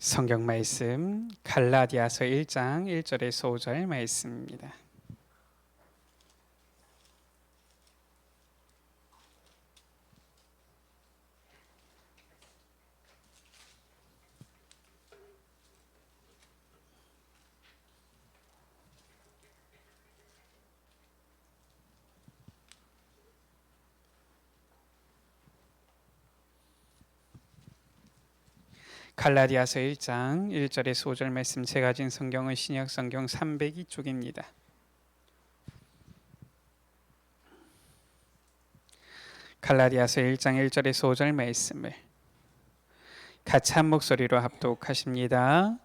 성경 말씀 갈라디아서 1장 1절에서 5절 말씀입니다. 갈라디아서 1장 1절에서 5절 말씀, 제가 가진 성경은 신약 성경 302쪽입니다. 갈라디아서 1장 1절에서 5절 말씀을 같이 한 목소리로 합독하십니다.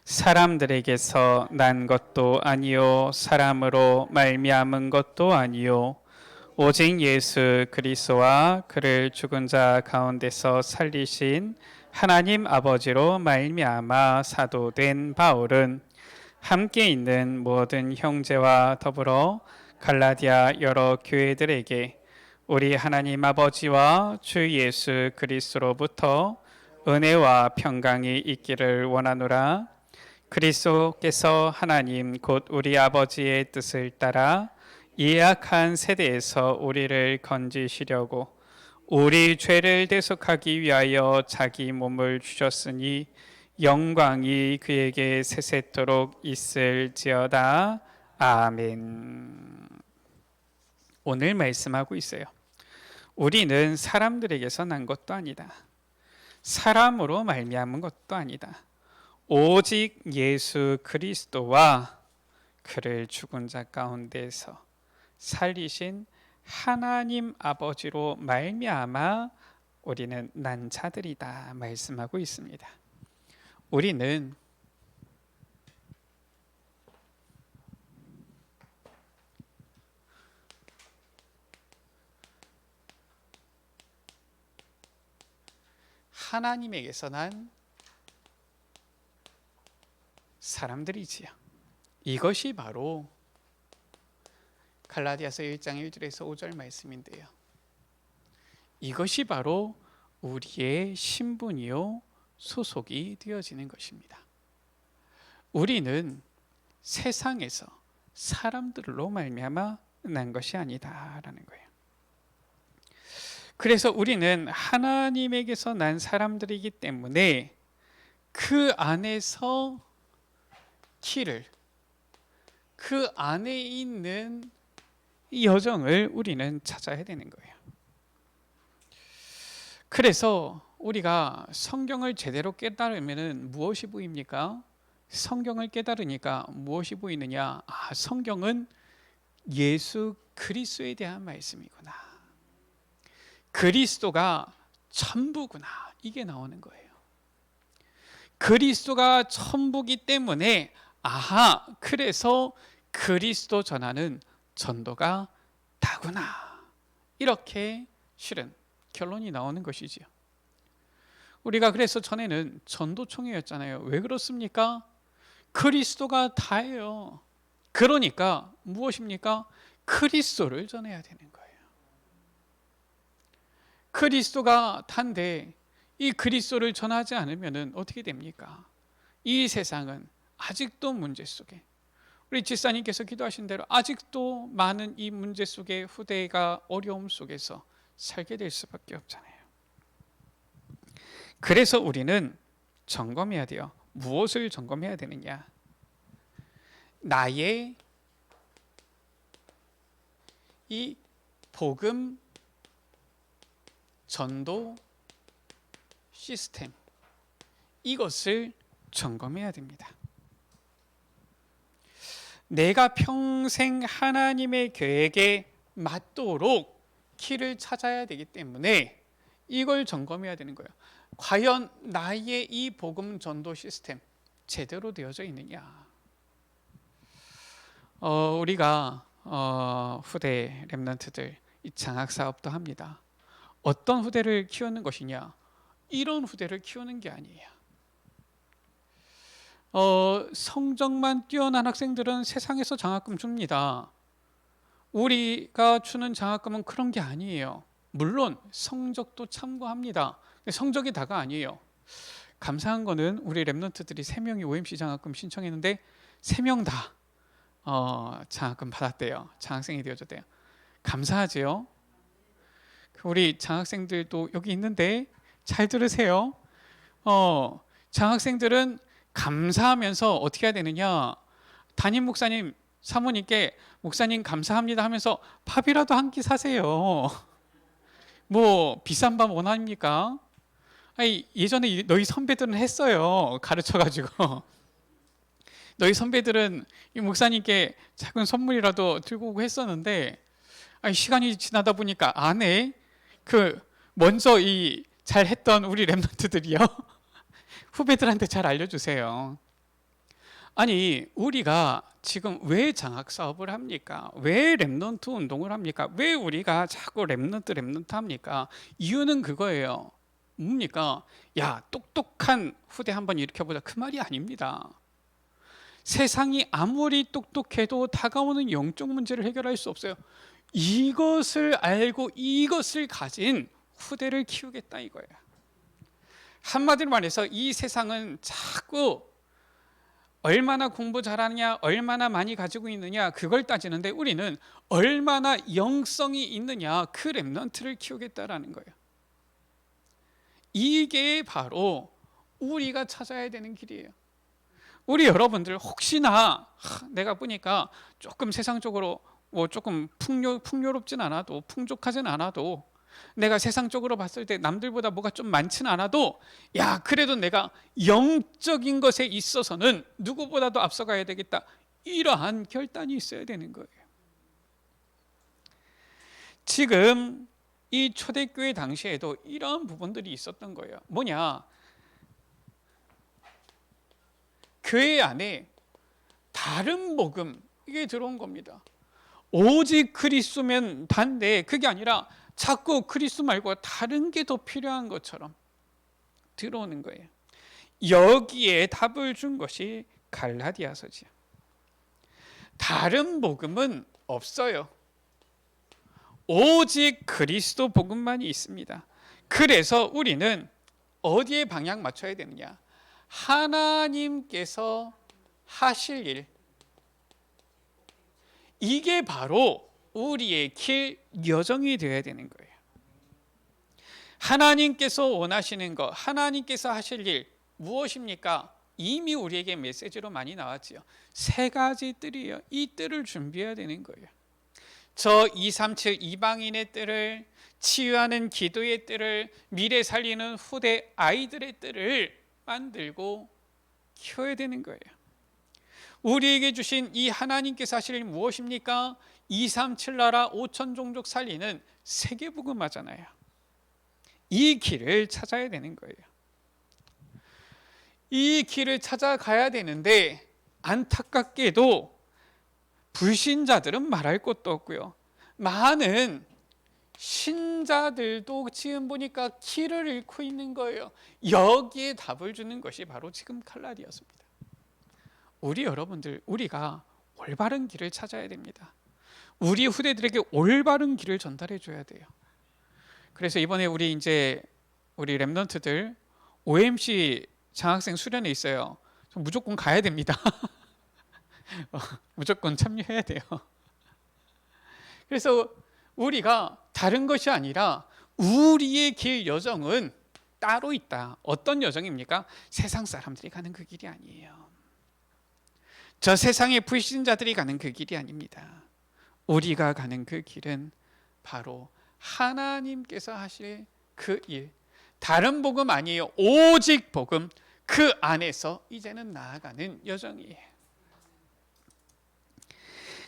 사람들에게서 난 것도 아니요 사람으로 말미암은 것도 아니요 오직 예수 그리스도와 그를 죽은 자 가운데서 살리신 하나님 아버지로 말미암아 사도된 바울은 함께 있는 모든 형제와 더불어 갈라디아 여러 교회들에게 우리 하나님 아버지와 주 예수 그리스도로부터 은혜와 평강이 있기를 원하노라. 그리스도께서 하나님 곧 우리 아버지의 뜻을 따라 이 악한 세대에서 우리를 건지시려고 우리 죄를 대속하기 위하여 자기 몸을 주셨으니 영광이 그에게 세세토록 있을지어다. 아멘. 오늘 말씀하고 있어요. 우리는 사람들에게서 난 것도 아니다. 사람으로 말미암은 것도 아니다. 오직 예수 그리스도와 그를 죽은 자 가운데서 살리신 하나님 아버지로 말미암아 우리는 난 자들이다 말씀하고 있습니다. 우리는 하나님에게서 난 사람들이지요. 이것이 바로 갈라디아서 1장 1절에서 5절 말씀인데요. 이것이 바로 우리의 신분이요 소속이 되어지는 것입니다. 우리는 세상에서 사람들로 말미암아 난 것이 아니다라는 거예요. 그래서 우리는 하나님에게서 난 사람들이기 때문에 그 안에서 길을, 그 안에 있는 이 여정을 우리는 찾아야 되는 거예요. 그래서 우리가 성경을 제대로 깨달으면 무엇이 보입니까? 성경을 깨달으니까 무엇이 보이느냐? 성경은 예수 그리스도에 대한 말씀이구나. 그리스도가 전부구나. 이게 나오는 거예요. 그리스도가 전부기 때문에 그래서 그리스도 전하는 전도가 다구나. 이렇게 실은 결론이 나오는 것이지요. 우리가 그래서 전에는 전도총회였잖아요. 왜 그렇습니까? 그리스도가 다예요. 그러니까 무엇입니까? 그리스도를 전해야 되는 거예요. 그리스도가 단데 이 그리스도를 전하지 않으면 어떻게 됩니까? 이 세상은 아직도 문제 속에, 우리 지사님께서 기도하신 대로 아직도 많은 이 문제 속에 후대가 어려움 속에서 살게 될 수밖에 없잖아요. 그래서 우리는 점검해야 돼요. 무엇을 점검해야 되느냐? 나의 이 복음 전도 시스템, 이것을 점검해야 됩니다. 내가 평생 하나님의 계획에 맞도록 길을 찾아야 되기 때문에 이걸 점검해야 되는 거예요. 과연 나의 이 복음 전도 시스템 제대로 되어져 있느냐? 우리가 후대 렘넌트들 이 장학 사업도 합니다. 어떤 후대를 키우는 것이냐? 이런 후대를 키우는 게 아니에요. 성적만 뛰어난 학생들은 세상에서 장학금 줍니다. 우리가 주는 장학금은 그런 게 아니에요. 물론 성적도 참고합니다. 성적이 다가 아니에요. 감사한 거는 우리 랩런트들이 3명이 OMC 장학금 신청했는데 3명 다 장학금 받았대요. 장학생이 되어줬대요. 감사하지요. 우리 장학생들도 여기 있는데 잘 들으세요. 장학생들은 감사하면서 어떻게 해야 되느냐, 담임 목사님 사모님께 목사님 감사합니다 하면서 밥이라도 한 끼 사세요. 뭐 비싼 밥 원합니까? 아니, 예전에 너희 선배들은 했어요. 가르쳐가지고 너희 선배들은 이 목사님께 작은 선물이라도 들고 오고 했었는데, 아니, 시간이 지나다 보니까 안 해. 먼저 이 잘했던 우리 랩런트들이요. 후배들한테 잘 알려주세요. 아니, 우리가 지금 왜 장학 사업을 합니까? 왜 랩런트 운동을 합니까? 왜 우리가 자꾸 랩런트 합니까? 이유는 그거예요. 뭡니까? 야, 똑똑한 후대 한번 일으켜보자, 그 말이 아닙니다. 세상이 아무리 똑똑해도 다가오는 영적 문제를 해결할 수 없어요. 이것을 알고 이것을 가진 후대를 키우겠다 이거예요. 한마디로 말해서 이 세상은 자꾸 얼마나 공부 잘하느냐, 얼마나 많이 가지고 있느냐, 그걸 따지는데 우리는 얼마나 영성이 있느냐, 그 랩런트를 키우겠다라는 거예요. 이게 바로 우리가 찾아야 되는 길이에요. 우리 여러분들 혹시나 내가 보니까 조금 세상적으로 뭐 조금 풍요롭진 않아도, 풍족하진 않아도, 내가 세상적으로 봤을 때 남들보다 뭐가 좀 많진 않아도, 야, 그래도 내가 영적인 것에 있어서는 누구보다도 앞서가야 되겠다, 이러한 결단이 있어야 되는 거예요. 지금 이 초대교회 당시에도 이런 부분들이 있었던 거예요. 뭐냐, 교회 안에 다른 복음, 이게 들어온 겁니다. 오직 그리스도면 단데, 그게 아니라 자꾸 그리스도 말고 다른 게 더 필요한 것처럼 들어오는 거예요. 여기에 답을 준 것이 갈라디아서지요. 다른 복음은 없어요. 오직 그리스도 복음만이 있습니다. 그래서 우리는 어디에 방향 맞춰야 되느냐, 하나님께서 하실 일, 이게 바로 우리의 길 여정이 되어야 되는 거예요. 하나님께서 원하시는 것, 하나님께서 하실 일 무엇입니까? 이미 우리에게 메시지로 많이 나왔지요. 3가지 뜰이에요. 이 뜰을 준비해야 되는 거예요. 저 237 이방인의 뜰을, 치유하는 기도의 뜰을, 미래 살리는 후대 아이들의 뜰을 만들고 키워야 되는 거예요. 우리에게 주신 이 하나님께서 하실 일 무엇입니까? 237 나라 5천 종족 살리는 세계복음화잖아요. 이 길을 찾아야 되는 거예요. 이 길을 찾아가야 되는데, 안타깝게도 불신자들은 말할 것도 없고요, 많은 신자들도 지금 보니까 길을 잃고 있는 거예요. 여기에 답을 주는 것이 바로 지금 갈라디아서입니다. 우리 여러분들, 우리가 올바른 길을 찾아야 됩니다. 우리 후대들에게 올바른 길을 전달해 줘야 돼요. 그래서 이번에 우리 랩런트들 OMC 장학생 수련회 있어요. 무조건 가야 됩니다. 무조건 참여해야 돼요. 그래서 우리가 다른 것이 아니라 우리의 길 여정은 따로 있다. 어떤 여정입니까? 세상 사람들이 가는 그 길이 아니에요. 저 세상의 불신자들이 가는 그 길이 아닙니다. 우리가 가는 그 길은 바로 하나님께서 하실 그 일, 다른 복음 아니에요. 오직 복음, 그 안에서 이제는 나아가는 여정이에요.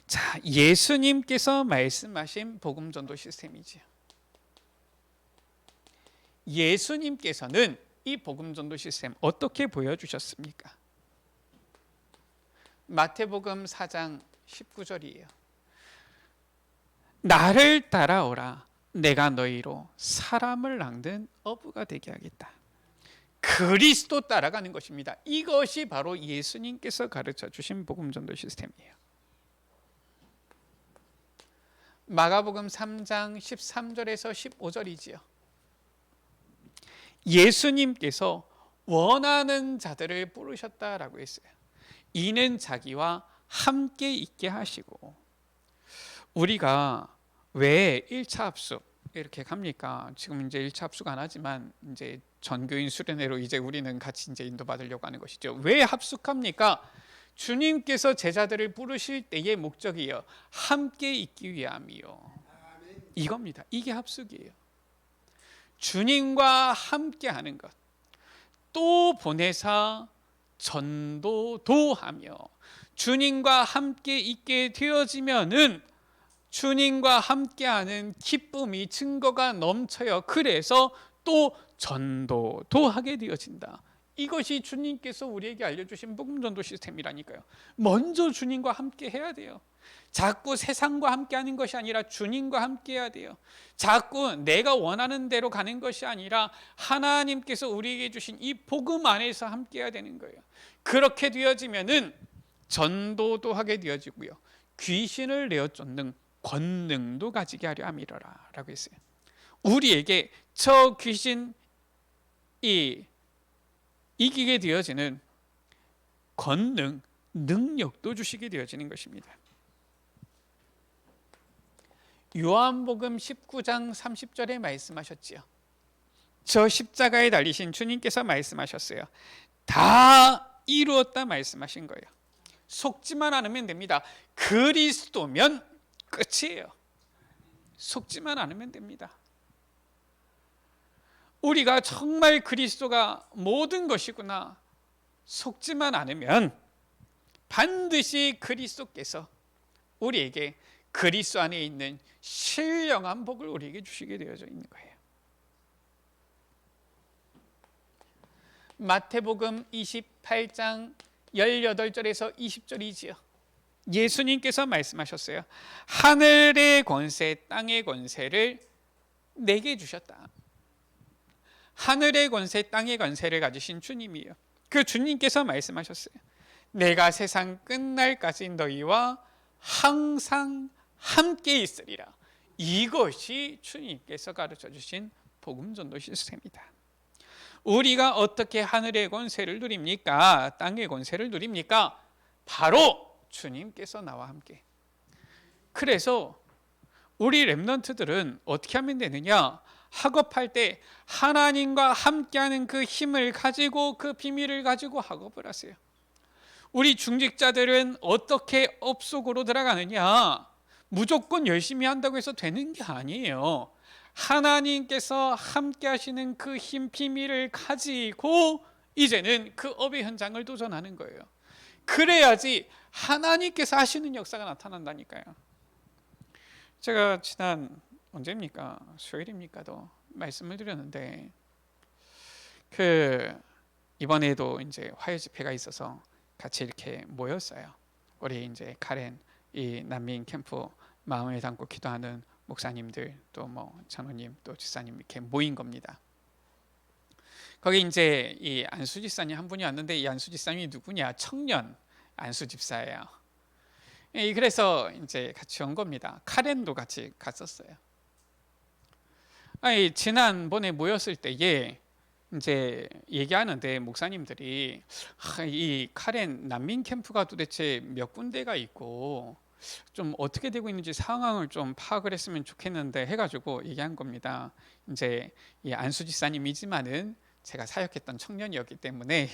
자, 예수님께서 말씀하신 복음 전도 시스템이지요. 예수님께서는 이 복음 전도 시스템 어떻게 보여주셨습니까? 마태복음 4장 19절이에요. 나를 따라오라, 내가 너희로 사람을 낚는 어부가 되게 하겠다. 그리스도 따라가는 것입니다. 이것이 바로 예수님께서 가르쳐 주신 복음 전도 시스템이에요. 마가복음 3장 13절에서 15절이지요. 예수님께서 원하는 자들을 부르셨다라고 했어요. 이는 자기와 함께 있게 하시고. 우리가 왜 1차 합숙 이렇게 갑니까? 지금 이제 1차 합숙 안 하지만 이제 전교인 수련회로 이제 우리는 같이 이제 인도받으려고 하는 것이죠. 왜 합숙합니까? 주님께서 제자들을 부르실 때의 목적이요, 함께 있기 위함이요. 이겁니다. 이게 합숙이에요. 주님과 함께 하는 것. 또 보내사 전도도 하며. 주님과 함께 있게 되어지면은 주님과 함께하는 기쁨이, 증거가 넘쳐요. 그래서 또 전도도 하게 되어진다. 이것이 주님께서 우리에게 알려주신 복음전도 시스템이라니까요. 먼저 주님과 함께 해야 돼요. 자꾸 세상과 함께하는 것이 아니라 주님과 함께해야 돼요. 자꾸 내가 원하는 대로 가는 것이 아니라 하나님께서 우리에게 주신 이 복음 안에서 함께해야 되는 거예요. 그렇게 되어지면은 전도도 하게 되어지고요, 귀신을 내어 쫓는 권능도 가지게 하려 함이로라 라고 했어요. 우리에게 저 귀신이 이기게 되어지는 권능, 능력도 주시게 되어지는 것입니다. 요한복음 19장 30절에 말씀하셨지요. 저 십자가에 달리신 주님께서 말씀하셨어요. 다 이루었다 말씀하신 거예요. 속지만 않으면 됩니다. 그리스도면 끝이에요. 속지만 않으면 됩니다. 우리가 정말 그리스도가 모든 것이구나 속지만 않으면 반드시 그리스도께서 우리에게 그리스도 안에 있는 신령한 복을 우리에게 주시게 되어져 있는 거예요. 마태복음 28장 18절에서 20절이지요. 예수님께서 말씀하셨어요. 하늘의 권세, 땅의 권세를 내게 주셨다. 하늘의 권세, 땅의 권세를 가지신 주님이에요. 그 주님께서 말씀하셨어요. 내가 세상 끝날까지 너희와 항상 함께 있으리라. 이것이 주님께서 가르쳐 주신 복음전도 시스템이다. 우리가 어떻게 하늘의 권세를 누립니까? 땅의 권세를 누립니까? 바로 주님께서 나와 함께. 그래서 우리 렘넌트들은 어떻게 하면 되느냐? 학업할 때 하나님과 함께하는 그 힘을 가지고, 그 비밀을 가지고 학업을 하세요. 우리 중직자들은 어떻게 업 속으로 들어가느냐? 무조건 열심히 한다고 해서 되는 게 아니에요. 하나님께서 함께 하시는 그 힘, 비밀을 가지고 이제는 그 업의 현장을 도전하는 거예요. 그래야지 하나님께서 하시는 역사가 나타난다니까요. 제가 지난 언제입니까? 수요일입니까도 말씀을 드렸는데, 이번에도 이제 화요 집회가 있어서 같이 이렇게 모였어요. 우리 이제 카렌 이 난민 캠프 마음에 담고 기도하는 목사님들, 또 뭐 장로님, 또 집사님 이렇게 모인 겁니다. 거기 이제 이 안수 집사님 한 분이 왔는데, 이 안수 집사님이 누구냐? 청년 안수 집사예요. 그래서 이제 같이 온 겁니다. 카렌도 같이 갔었어요. 지난번에 모였을 때에 이제 얘기하는데 목사님들이 이 카렌 난민 캠프가 도대체 몇 군데가 있고 좀 어떻게 되고 있는지 상황을 좀 파악을 했으면 좋겠는데 해가지고 얘기한 겁니다. 이제 이 안수 집사님이지만은 제가 사역했던 청년이었기 때문에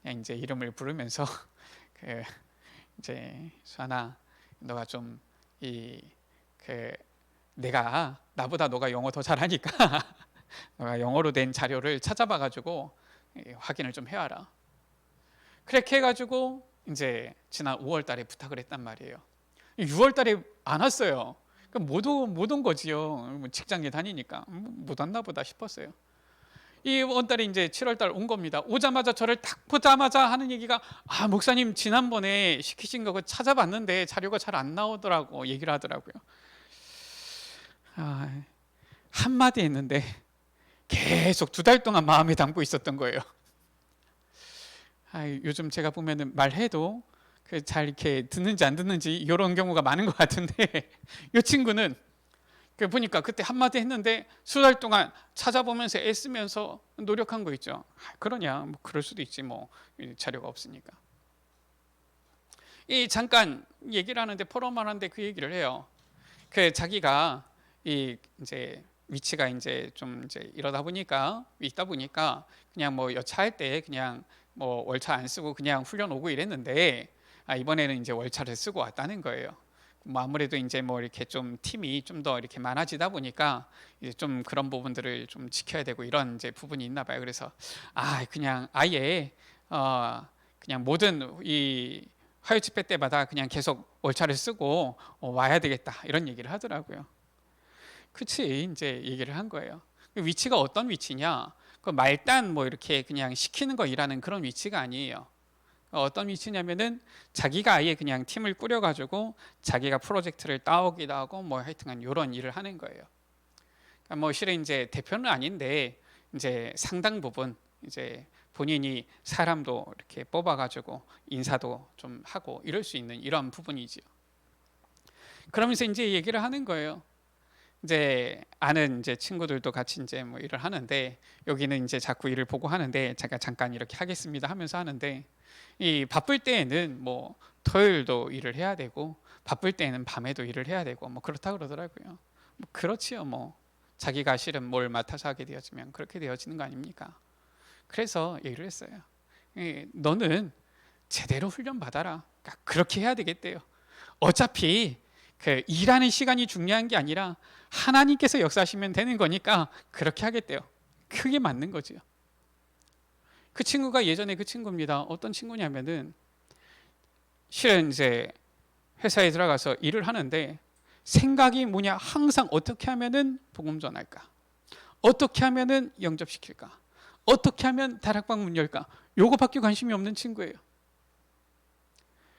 그냥 이제 이름을 부르면서 이제 수아나, 너가 좀 나보다 너가 영어 더 잘하니까 너가 영어로 된 자료를 찾아봐가지고 확인을 좀 해와라. 그렇게 해가지고 이제 지난 5월달에 부탁을 했단 말이에요. 6월달에 안 왔어요. 못 온 거지요. 직장에 다니니까 못 왔나 보다 싶었어요. 이번 달에 이제 7월달 온 겁니다. 오자마자 저를 딱 보자마자 하는 얘기가, 목사님 지난번에 시키신 거 찾아봤는데 자료가 잘 안 나오더라고 얘기를 하더라고요. 한마디 했는데 계속 2달 동안 마음에 담고 있었던 거예요. 요즘 제가 보면은 말해도 잘 이렇게 듣는지 안 듣는지 이런 경우가 많은 것 같은데 이 친구는 보니까 그때 한마디 했는데 수달 동안 찾아보면서 애쓰면서 노력한 거 있죠. 그러냐? 뭐 그럴 수도 있지 뭐 자료가 없으니까. 이 잠깐 얘기를 하는데 포럼을 하는데 그 얘기를 해요. 그 자기가 이 이제 위치가 이제 좀 이제 이러다 보니까 있다 보니까 그냥 뭐 여차할 때 그냥 뭐 월차 안 쓰고 그냥 훈련 오고 이랬는데 이번에는 이제 월차를 쓰고 왔다는 거예요. 뭐 아무래도 이제 뭐 이렇게 좀 팀이 좀 더 이렇게 많아지다 보니까 이제 좀 그런 부분들을 좀 지켜야 되고 이런 이제 부분이 있나 봐요. 그래서 그냥 아예 그냥 모든 이 화요 집회 때마다 그냥 계속 월차를 쓰고 와야 되겠다 이런 얘기를 하더라고요. 그치 이제 얘기를 한 거예요. 위치가 어떤 위치냐? 그 말단 뭐 이렇게 그냥 시키는 거 일하는 그런 위치가 아니에요. 어떤 위치냐면은 자기가 아예 그냥 팀을 꾸려가지고 자기가 프로젝트를 따오기도 하고 뭐 하여튼간 이런 일을 하는 거예요. 그러니까 뭐 실은 이제 대표는 아닌데 이제 상당 부분 이제 본인이 사람도 이렇게 뽑아가지고 인사도 좀 하고 이럴 수 있는 이런 부분이지요. 그러면서 이제 얘기를 하는 거예요. 이제 아는 이제 친구들도 같이 이제 뭐 일을 하는데 여기는 이제 자꾸 일을 보고 하는데 제가 잠깐 이렇게 하겠습니다 하면서 하는데 이 바쁠 때에는 뭐 토요일도 일을 해야 되고 바쁠 때에는 밤에도 일을 해야 되고 뭐 그렇다 그러더라고요. 뭐 그렇지요 뭐 자기가 실은 뭘 맡아서 하게 되어지면 그렇게 되어지는 거 아닙니까? 그래서 얘기를 했어요. 너는 제대로 훈련 받아라. 그러니까 그렇게 해야 되겠대요. 어차피 그 일하는 시간이 중요한 게 아니라 하나님께서 역사하시면 되는 거니까 그렇게 하겠대요. 그게 맞는 거지요. 그 친구가 예전에 그 친구입니다. 어떤 친구냐면은 실은 이제 회사에 들어가서 일을 하는데 생각이 뭐냐 항상 어떻게 하면은 복음 전할까? 어떻게 하면은 영접시킬까? 어떻게 하면 다락방 문 열까? 요거밖에 관심이 없는 친구예요.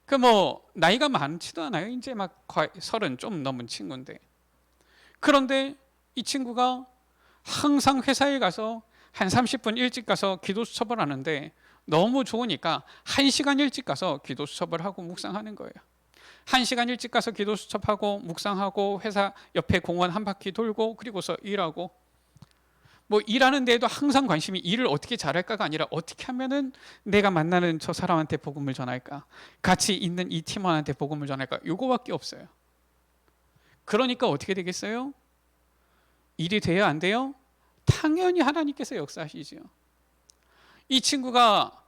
그 뭐 나이가 많지도 않아요. 이제 막 30 좀 넘은 친구인데 그런데 이 친구가 항상 회사에 가서 한 30분 일찍 가서 기도 수첩을 하는데 너무 좋으니까 1시간 일찍 가서 기도 수첩을 하고 묵상하는 거예요. 1시간 일찍 가서 기도 수첩하고 묵상하고 회사 옆에 공원 한 바퀴 돌고 그리고서 일하고 뭐 일하는 데에도 항상 관심이 일을 어떻게 잘할까가 아니라 어떻게 하면은 내가 만나는 저 사람한테 복음을 전할까, 같이 있는 이 팀원한테 복음을 전할까, 요거밖에 없어요. 그러니까 어떻게 되겠어요? 일이 돼요 안 돼요? 당연히 하나님께서 역사하시죠. 이 친구가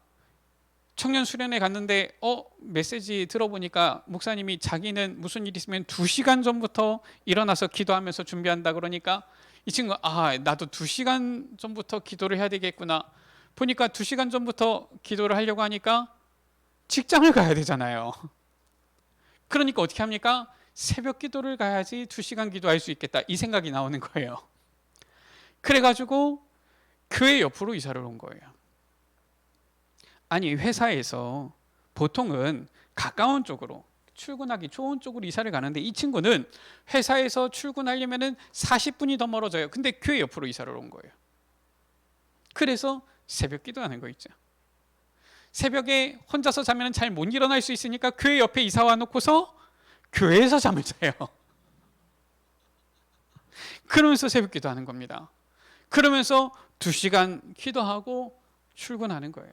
청년 수련회 갔는데 메시지 들어보니까 목사님이 자기는 무슨 일 있으면 2시간 전부터 일어나서 기도하면서 준비한다 그러니까 이 친구가 나도 2시간 전부터 기도를 해야 되겠구나. 보니까 2시간 전부터 기도를 하려고 하니까 직장을 가야 되잖아요. 그러니까 어떻게 합니까? 새벽 기도를 가야지 2시간 기도할 수 있겠다 이 생각이 나오는 거예요. 그래가지고 교회 옆으로 이사를 온 거예요. 아니 회사에서 보통은 가까운 쪽으로 출근하기 좋은 쪽으로 이사를 가는데 이 친구는 회사에서 출근하려면 40분이 더 멀어져요. 근데 교회 옆으로 이사를 온 거예요. 그래서 새벽 기도하는 거 있죠. 새벽에 혼자서 자면 잘 못 일어날 수 있으니까 교회 옆에 이사 와 놓고서 교회에서 잠을 자요. 그러면서 새벽 기도하는 겁니다. 그러면서 2시간 기도하고 출근하는 거예요.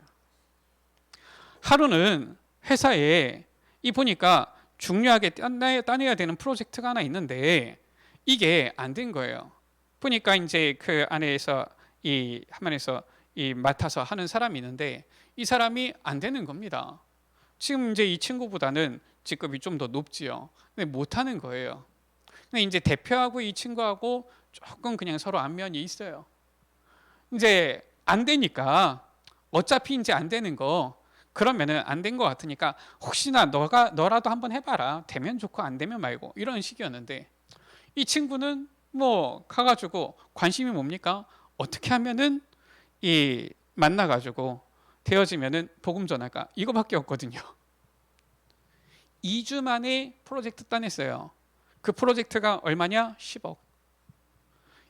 하루는 회사에 보니까 중요하게 따내야 되는 프로젝트가 하나 있는데 이게 안 된 거예요. 보니까 이제 그 안에서 한면에서 맡아서 하는 사람이 있는데 이 사람이 안 되는 겁니다. 지금 이제 이 친구보다는 직급이 좀 더 높지요. 근데 못 하는 거예요. 근데 이제 대표하고 이 친구하고 조금 그냥 서로 안면이 있어요. 이제 안 되니까 어차피 이제 안 되는 거 그러면은 안 된 것 같으니까 혹시나 너라도 한번 해봐라. 되면 좋고 안 되면 말고 이런 식이었는데 이 친구는 뭐 가가지고 관심이 뭡니까? 어떻게 하면은 만나가지고 되어지면은 복음 전할까 이거밖에 없거든요. 2주 만에 프로젝트 따냈어요. 그 프로젝트가 얼마냐? 10억.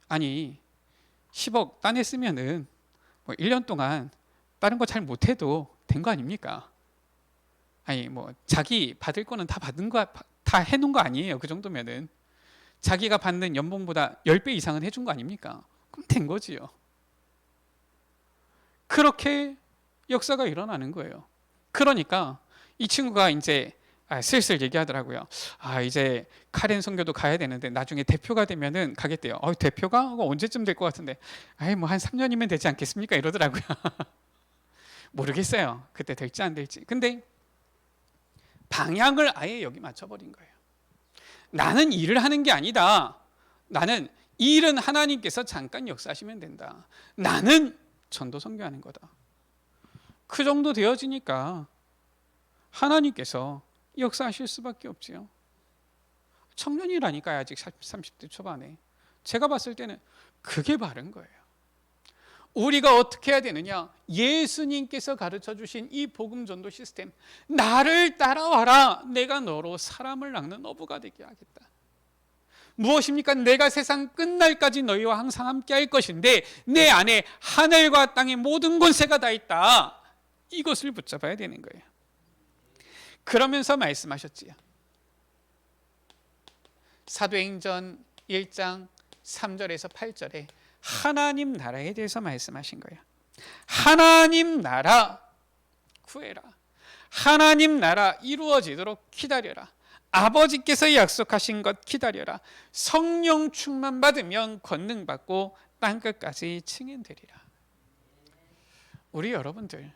아니 10억 따냈으면은 뭐 1년 동안 다른 거 잘 못해도 된 거 아닙니까? 아니 뭐 자기 받을 거는 다 받은 거 다 해놓은 거 아니에요? 그 정도면은 자기가 받는 연봉보다 10배 이상은 해준 거 아닙니까? 그럼 된 거지요. 그렇게 역사가 일어나는 거예요. 그러니까 이 친구가 이제 슬슬 얘기하더라고요. 이제 카렌 선교도 가야 되는데 나중에 대표가 되면은 가겠대요. 대표가 언제쯤 될 것 같은데, 뭐 한 3년이면 되지 않겠습니까? 이러더라고요. 모르겠어요. 그때 될지 안 될지. 근데 방향을 아예 여기 맞춰버린 거예요. 나는 일을 하는 게 아니다. 나는 일은 하나님께서 잠깐 역사하시면 된다. 나는 전도 선교하는 거다. 그 정도 되어지니까 하나님께서 역사하실 수밖에 없지요. 청년이라니까요. 아직 30대 초반에. 제가 봤을 때는 그게 바른 거예요. 우리가 어떻게 해야 되느냐? 예수님께서 가르쳐 주신 이 복음 전도 시스템, 나를 따라와라. 내가 너로 사람을 낚는 어부가 되게 하겠다. 무엇입니까? 내가 세상 끝날까지 너희와 항상 함께 할 것인데 내 안에 하늘과 땅의 모든 권세가 다 있다. 이것을 붙잡아야 되는 거예요. 그러면서 말씀하셨지요. 사도행전 1장 3절에서 8절에 하나님 나라에 대해서 말씀하신 거예요. 하나님 나라 구해라. 하나님 나라 이루어지도록 기다려라. 아버지께서 약속하신 것 기다려라. 성령 충만 받으면 권능 받고 땅끝까지 증인되리라. 우리 여러분들,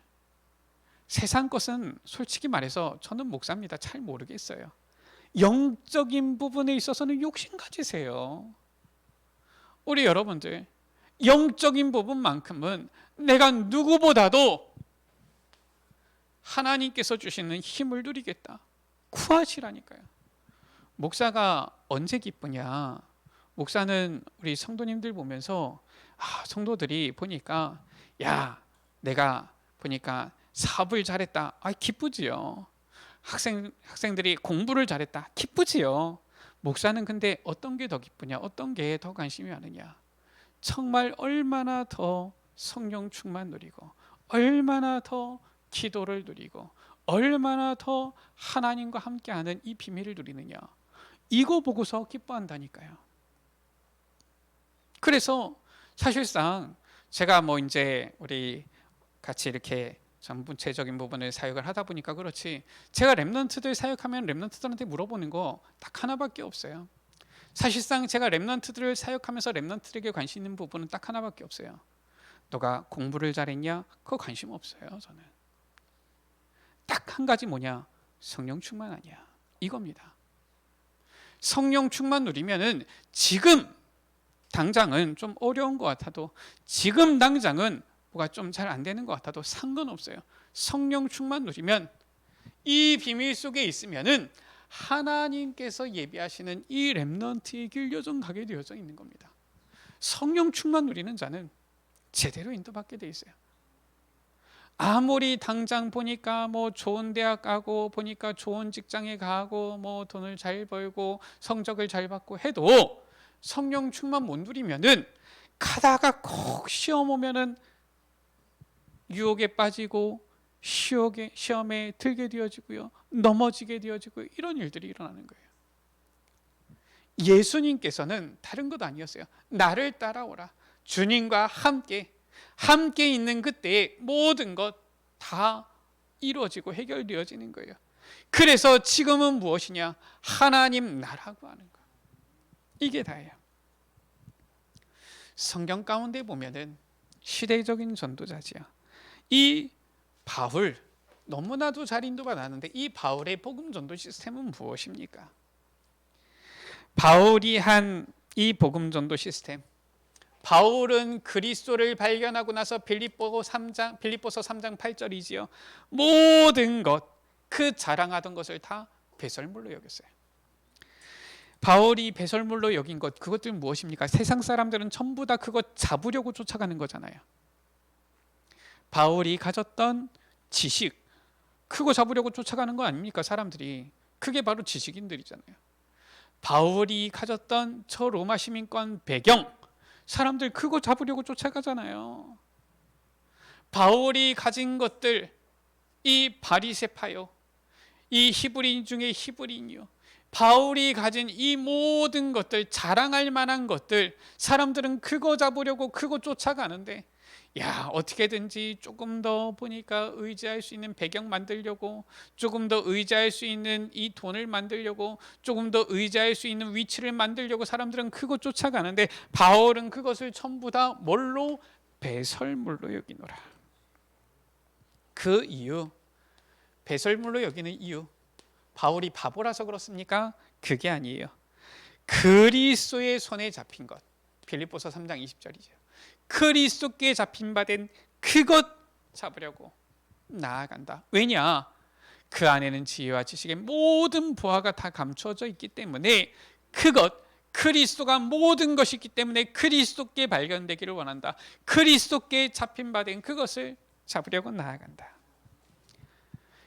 세상 것은 솔직히 말해서 저는 목사입니다. 잘 모르겠어요. 영적인 부분에 있어서는 욕심 가지세요. 우리 여러분들, 영적인 부분만큼은 내가 누구보다도 하나님께서 주시는 힘을 누리겠다. 구하시라니까요. 목사가 언제 기쁘냐? 목사는 우리 성도님들 보면서 성도들이 보니까 내가 보니까 사업을 잘했다. 기쁘지요. 학생들이 공부를 잘했다. 기쁘지요. 목사는 근데 어떤 게 더 기쁘냐? 어떤 게 더 관심이 많으냐? 정말 얼마나 더 성령 충만 누리고 얼마나 더 기도를 누리고 얼마나 더 하나님과 함께하는 이 비밀을 누리느냐, 이거 보고서 기뻐한다니까요. 그래서 사실상 제가 이제 우리 같이 이렇게 전체적인 부분을 사역을 하다 보니까 그렇지, 제가 렘넌트들 사역하면 렘넌트들한테 물어보는 거 딱 하나밖에 없어요. 사실상 제가 렘넌트들을 사역하면서 렘넌트들에게 관심 있는 부분은 딱 하나밖에 없어요. 너가 공부를 잘했냐? 그거 관심 없어요. 저는 딱 한 가지, 뭐냐? 성령 충만하냐, 이겁니다. 성령 충만 누리면은 지금 당장은 좀 어려운 것 같아도, 지금 당장은 뭐가 좀 잘 안 되는 것 같아도 상관없어요. 성령 충만 누리면, 이 비밀 속에 있으면은 하나님께서 예비하시는 이 렘넌트의 길 여정 가게 되어져 있는 겁니다. 성령 충만 누리는 자는 제대로 인도받게 돼 있어요. 아무리 당장 보니까 좋은 대학 가고 보니까 좋은 직장에 가고 돈을 잘 벌고 성적을 잘 받고 해도 성령 충만 못 누리면은 가다가 꼭 시험 오면은 유혹에 빠지고 시험에 들게 되어지고요, 넘어지게 되어지고, 이런 일들이 일어나는 거예요. 예수님께서는 다른 것 아니었어요. 나를 따라오라. 주님과 함께 있는 그때에 모든 것 다 이루어지고 해결되어지는 거예요. 그래서 지금은 무엇이냐? 하나님 나라고 하는 거. 이게 다예요. 성경 가운데 보면은 시대적인 전도자지요. 이 바울, 너무나도 잘 인도받았는데 이 바울의 복음 전도 시스템은 무엇입니까? 바울이 한 이 복음 전도 시스템, 바울은 그리스도를 발견하고 나서 빌립보서 3장 8절이지요. 모든 것, 그 자랑하던 것을 다 배설물로 여겼어요. 바울이 배설물로 여긴 것, 그것들은 무엇입니까? 세상 사람들은 전부 다 그것 잡으려고 쫓아가는 거잖아요. 바울이 가졌던 지식, 그거 잡으려고 쫓아가는 거 아닙니까? 사람들이. 그게 바로 지식인들이잖아요. 바울이 가졌던 저 로마 시민권 배경, 사람들 그거 잡으려고 쫓아가잖아요. 바울이 가진 것들, 이 바리새파요, 이 히브리인 중에 히브리인이요, 바울이 가진 이 모든 것들, 자랑할 만한 것들, 사람들은 그거 잡으려고 그거 쫓아가는데, 야, 어떻게든지 조금 더 보니까 의지할 수 있는 배경 만들려고, 조금 더 의지할 수 있는 이 돈을 만들려고, 조금 더 의지할 수 있는 위치를 만들려고 사람들은 그거 쫓아가는데, 바울은 그것을 전부 다 뭘로? 배설물로 여기노라. 그 이유, 배설물로 여기는 이유, 바울이 바보라서 그렇습니까? 그게 아니에요. 그리스도의 손에 잡힌 것, 빌립보서 3장 20절이죠. 그리스도께 잡힌 바 된 그것 잡으려고 나아간다. 왜냐? 그 안에는 지혜와 지식의 모든 보화가 다 감춰져 있기 때문에, 그것, 그리스도가 모든 것이 있기 때문에 그리스도께 발견되기를 원한다. 그리스도께 잡힌 바 된 그것을 잡으려고 나아간다.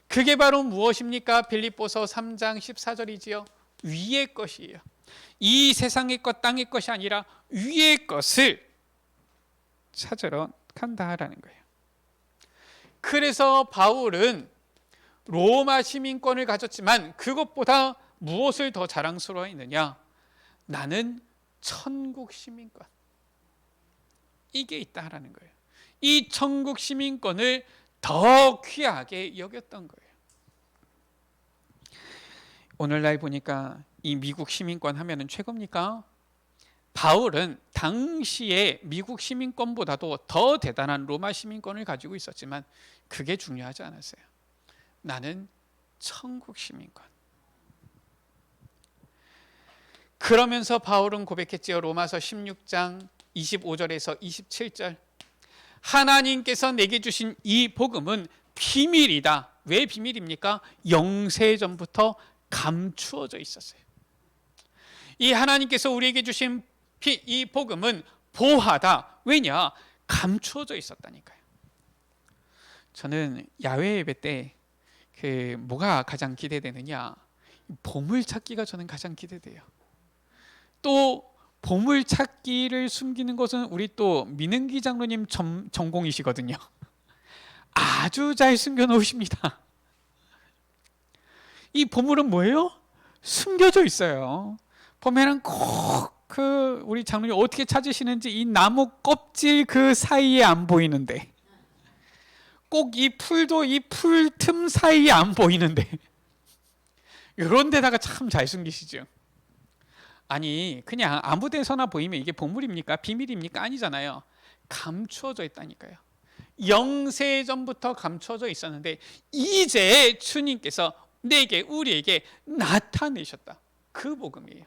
그게 바로 무엇입니까? 빌립보서 3장 14절이지요. 위의 것이에요. 이 세상의 것, 땅의 것이 아니라 위의 것을 찾으러 간다라는 거예요. 그래서 바울은 로마 시민권을 가졌지만 그것보다 무엇을 더 자랑스러워했느냐? 나는 천국 시민권, 이게 있다라는 거예요. 이 천국 시민권을 더 귀하게 여겼던 거예요. 오늘날 보니까 이 미국 시민권 하면은 최고입니까? 바울은 당시에 미국 시민권보다도 더 대단한 로마 시민권을 가지고 있었지만 그게 중요하지 않았어요. 나는 천국 시민권. 그러면서 바울은 고백했지요. 로마서 16장 25절에서 27절. 하나님께서 내게 주신 이 복음은 비밀이다. 왜 비밀입니까? 영세전부터 감추어져 있었어요. 이 하나님께서 우리에게 주신 이 복음은 보하다. 왜냐? 감추어져 있었다니까요. 저는 야외 예배 때 뭐가 가장 기대되느냐? 보물찾기가 저는 가장 기대돼요. 또 보물찾기를 숨기는 것은 우리 또 민은기 장로님 전공이시거든요. 아주 잘 숨겨놓으십니다. 이 보물은 뭐예요? 숨겨져 있어요. 보면은 꼭 우리 장로님 어떻게 찾으시는지 이 나무 껍질 그 사이에 안 보이는데, 꼭 이 풀도 이 풀 틈 사이에 안 보이는데, 이런 데다가 참 잘 숨기시죠. 아니, 그냥 아무 데서나 보이면 이게 보물입니까? 비밀입니까? 아니잖아요. 감추어져 있다니까요. 영세전부터 감춰져 있었는데 이제 주님께서 내게, 우리에게 나타내셨다. 그 복음이에요.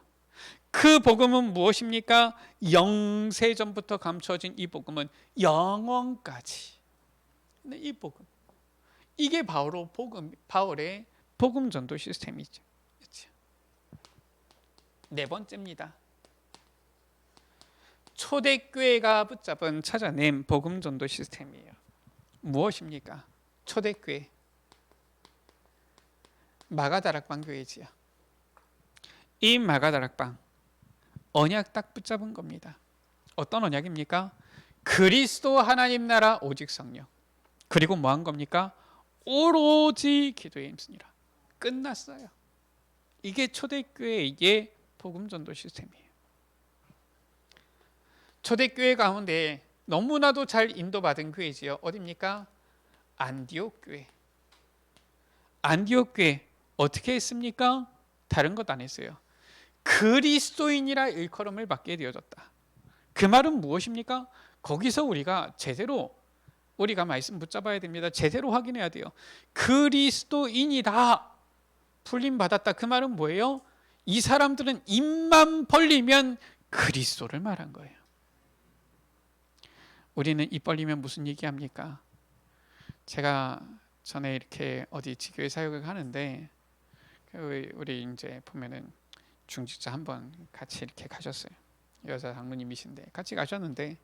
그 복음은 무엇입니까? 영세전부터 감춰진 이 복음은 영원까지. 이 복음, 이게 바로 바울의 복음 전도 시스템이죠. 그렇죠? 네 번째입니다. 초대교회가 붙잡은 찾아낸 복음 전도 시스템이에요. 무엇입니까? 초대교회, 마가다락방 교회지요. 이 마가다락방 언약 딱 붙잡은 겁니다. 어떤 언약입니까? 그리스도 하나님 나라 오직 성령. 그리고 뭐 한 겁니까? 오로지 기도에 힘쓰니라. 끝났어요. 이게 초대교회의 복음 전도 시스템이에요. 초대교회 가운데 너무나도 잘 인도받은 교회지요. 어디입니까? 안디옥 교회. 안디옥 교회 어떻게 했습니까? 다른 것 안 했어요. 그리스도인이라 일컬음을 받게 되어졌다. 그 말은 무엇입니까? 거기서 우리가 제대로, 우리가 말씀 붙잡아야 됩니다. 제대로 확인해야 돼요. 그리스도인이다, 불림받았다. 그 말은 뭐예요? 이 사람들은 입만 벌리면 그리스도를 말한 거예요. 우리는 입 벌리면 무슨 얘기합니까? 제가 전에 이렇게 어디 지교회 사역을 하는데 우리 이제 보면은 중직자 한번 같이 이렇게 가셨어요. 여자 장로님이신데 같이 가셨는데,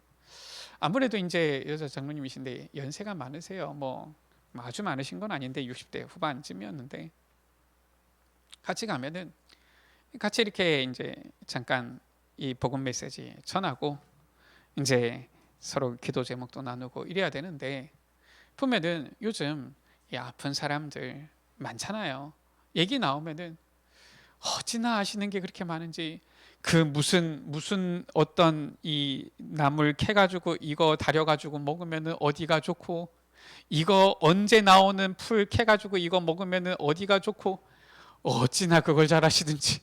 아무래도 이제 여자 장로님이신데 연세가 많으세요. 뭐 아주 많으신 건 아닌데 60대 후반쯤이었는데, 같이 가면은 같이 이렇게 이제 잠깐 이 복음 메시지 전하고 이제 서로 기도 제목도 나누고 이래야 되는데, 보면은 요즘 이 아픈 사람들 많잖아요. 얘기 나오면은 어찌나 아시는 게 그렇게 많은지, 그 무슨 어떤 이 나물 캐가지고 이거 다려가지고 먹으면은 어디가 좋고, 이거 언제 나오는 풀 캐가지고 이거 먹으면은 어디가 좋고, 어찌나 그걸 잘 아시든지.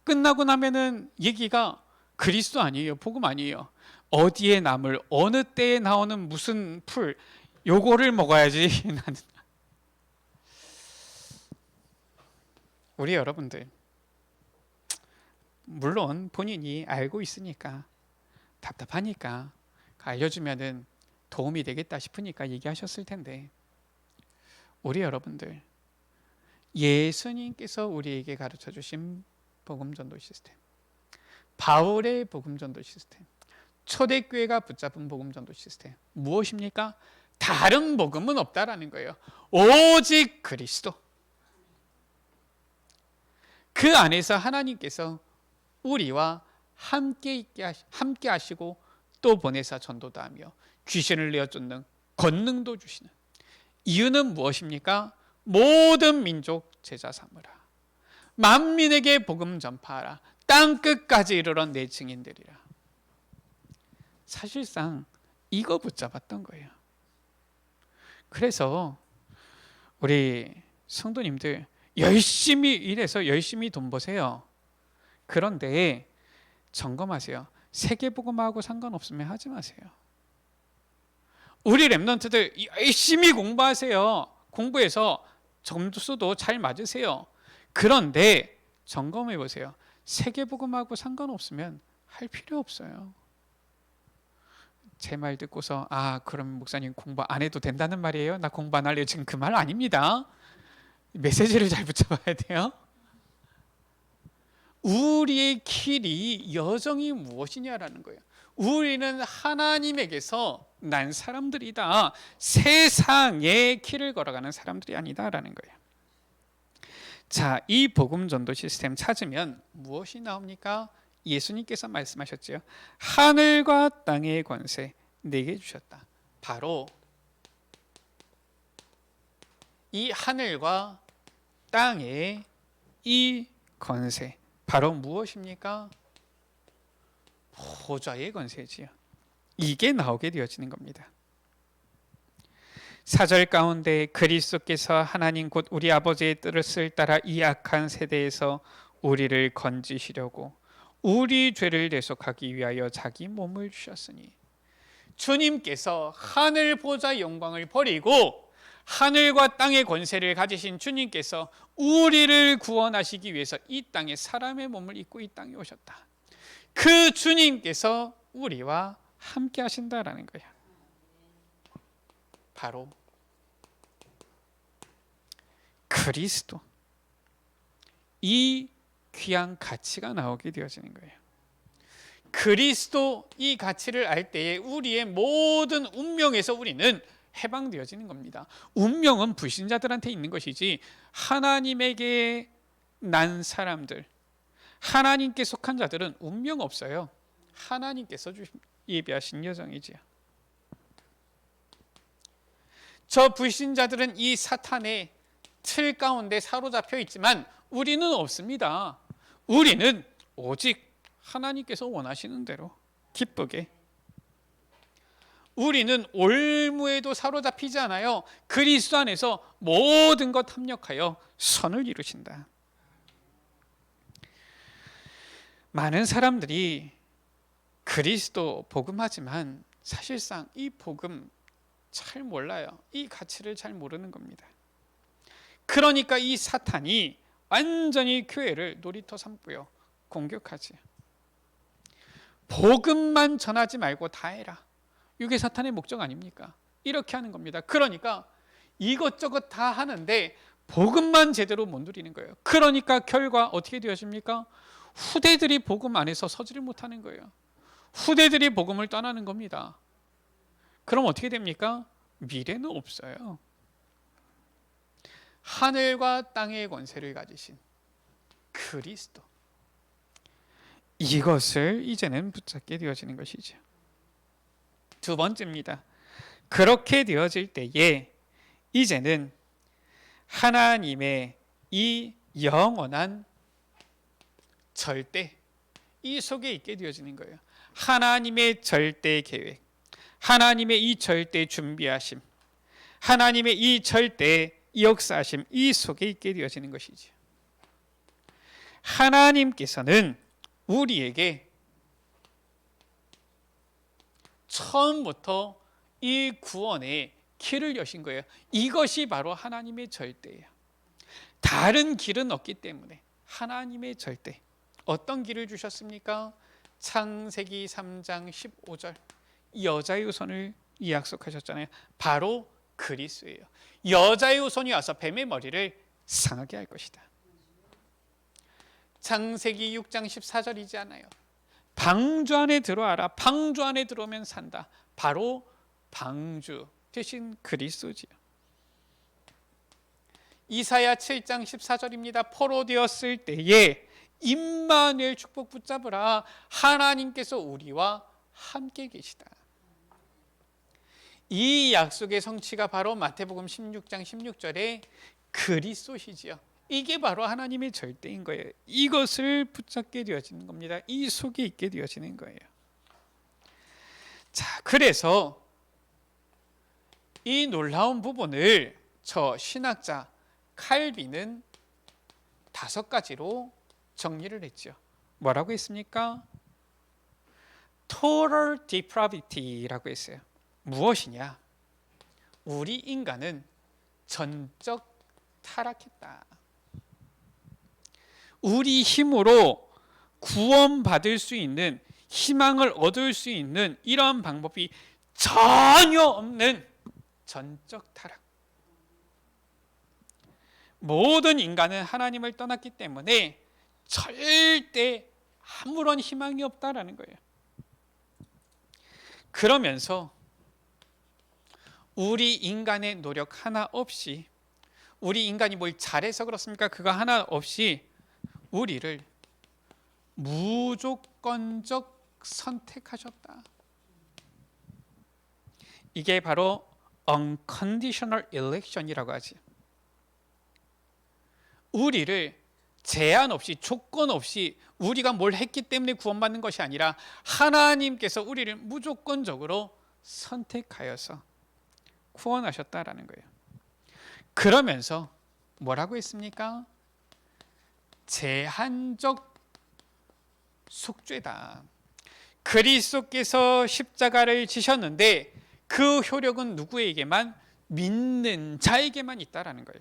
끝나고 나면은 얘기가 그리스도 아니에요. 복음 아니에요. 어디에 나물, 어느 때에 나오는 무슨 풀, 요거를 먹어야지. 나는. 우리 여러분들, 물론 본인이 알고 있으니까, 답답하니까 알려주면은 도움이 되겠다 싶으니까 얘기하셨을 텐데, 우리 여러분들, 예수님께서 우리에게 가르쳐 주신 복음 전도 시스템, 바울의 복음 전도 시스템, 초대교회가 붙잡은 복음 전도 시스템, 무엇입니까? 다른 복음은 없다라는 거예요. 오직 그리스도. 그 안에서 하나님께서 우리와 함께 하시고 또 보내사 전도도 하며 귀신을 내어 쫓는 권능도 주시는 이유는 무엇입니까? 모든 민족 제자 삼으라, 만민에게 복음 전파하라, 땅 끝까지 이르러 내 증인되리라. 사실상 이거 붙잡았던 거예요. 그래서 우리 성도님들 열심히 일해서 열심히 돈 버세요. 그런데 점검하세요. 세계복음하고 상관없으면 하지 마세요. 우리 랩런트들 열심히 공부하세요. 공부해서 점수도 잘 맞으세요. 그런데 점검해 보세요. 세계복음하고 상관없으면 할 필요 없어요. 제 말 듣고서 그럼 목사님 공부 안 해도 된다는 말이에요? 나 공부 안 할래요. 지금 그 말 아닙니다. 메시지를 잘 붙잡아야 돼요. 우리의 길이 여정이 무엇이냐라는 거예요. 우리는 하나님에게서 난 사람들이다. 세상의 길을 걸어가는 사람들이 아니다라는 거예요. 자, 이 복음 전도 시스템 찾으면 무엇이 나옵니까? 예수님께서 말씀하셨죠. 하늘과 땅의 권세 내게 주셨다. 바로 이 하늘과 땅의 이 권세, 바로 무엇입니까? 보좌의 권세지요. 이게 나오게 되어지는 겁니다. 4절 가운데 그리스도께서 하나님 곧 우리 아버지의 뜻을 따라 이 악한 세대에서 우리를 건지시려고 우리 죄를 대속하기 위하여 자기 몸을 주셨으니, 주님께서 하늘 보좌 영광을 버리고 하늘과 땅의 권세를 가지신 주님께서 우리를 구원하시기 위해서 이 땅에 사람의 몸을 입고 이 땅에 오셨다. 그 주님께서 우리와 함께 하신다라는 거야. 바로 그리스도, 이 귀한 가치가 나오게 되어지는 거예요. 그리스도 이 가치를 알 때에 우리의 모든 운명에서 우리는 해방되어지는 겁니다. 운명은 불신자들한테 있는 것이지 하나님에게 난 사람들, 하나님께 속한 자들은 운명 없어요. 하나님께서 예비하신 여정이지요. 저 불신자들은 이 사탄의 틀 가운데 사로잡혀 있지만 우리는 없습니다. 우리는 오직 하나님께서 원하시는 대로 기쁘게, 우리는 올무에도 사로잡히지 않아요. 그리스도 안에서 모든 것 합력하여 선을 이루신다. 많은 사람들이 그리스도 복음하지만 사실상 이 복음 잘 몰라요. 이 가치를 잘 모르는 겁니다. 그러니까 이 사탄이 완전히 교회를 놀이터 삼고요, 공격하지. 복음만 전하지 말고 다 해라. 이게 사탄의 목적 아닙니까? 이렇게 하는 겁니다. 그러니까 이것저것 다 하는데 복음만 제대로 못 누리는 거예요. 그러니까 결과 어떻게 되어집니까? 후대들이 복음 안에서 서지를 못하는 거예요. 후대들이 복음을 떠나는 겁니다. 그럼 어떻게 됩니까? 미래는 없어요. 하늘과 땅의 권세를 가지신 그리스도, 이것을 이제는 붙잡게 되어지는 것이죠. 두 번째입니다. 그렇게 되어질 때에 이제는 하나님의 이 영원한 절대, 이 속에 있게 되어지는 거예요. 하나님의 절대 계획, 하나님의 이 절대 준비하심, 하나님의 이 절대 역사하심, 이 속에 있게 되어지는 것이죠. 하나님께서는 우리에게 처음부터 이 구원의 길을 여신 거예요. 이것이 바로 하나님의 절대예요. 다른 길은 없기 때문에 하나님의 절대. 어떤 길을 주셨습니까? 창세기 3장 15절 여자의 후손을 약속하셨잖아요. 바로 그리스도예요. 여자의 후손이 와서 뱀의 머리를 상하게 할 것이다. 창세기 6장 14절이지 않아요? 방주 안에 들어와라. 방주 안에 들어오면 산다. 바로 방주 대신 그리스도지요. 이사야 7장 14절입니다. 포로되었을 때에 임마누엘 축복 붙잡으라. 하나님께서 우리와 함께 계시다. 이 약속의 성취가 바로 마태복음 16장 16절에 그리스도시지요. 이게 바로 하나님의 절대인 거예요. 이것을 붙잡게 되어지는 겁니다. 이 속에 있게 되어지는 거예요. 자, 그래서 이 놀라운 부분을 저 신학자 칼빈은 5가지로 정리를 했죠. 뭐라고 했습니까? Total depravity라고 했어요. 무엇이냐? 우리 인간은 전적 타락했다. 우리 힘으로 구원받을 수 있는, 희망을 얻을 수 있는 이러한 방법이 전혀 없는 전적 타락. 모든 인간은 하나님을 떠났기 때문에 절대 아무런 희망이 없다라는 거예요. 그러면서 우리 인간의 노력 하나 없이, 우리 인간이 뭘 잘해서 그렇습니까? 그거 하나 없이 우리를 무조건적 선택하셨다. 이게 바로 unconditional election이라고 하지. 우리를 제한 없이, 조건 없이 우리가 뭘 했기 때문에 구원받는 것이 아니라 하나님께서 우리를 무조건적으로 선택하여서 구원하셨다라는 거예요. 그러면서 뭐라고 했습니까? 제한적 속죄다. 그리스도께서 십자가를 지셨는데 그 효력은 누구에게만? 믿는 자에게만 있다라는 거예요.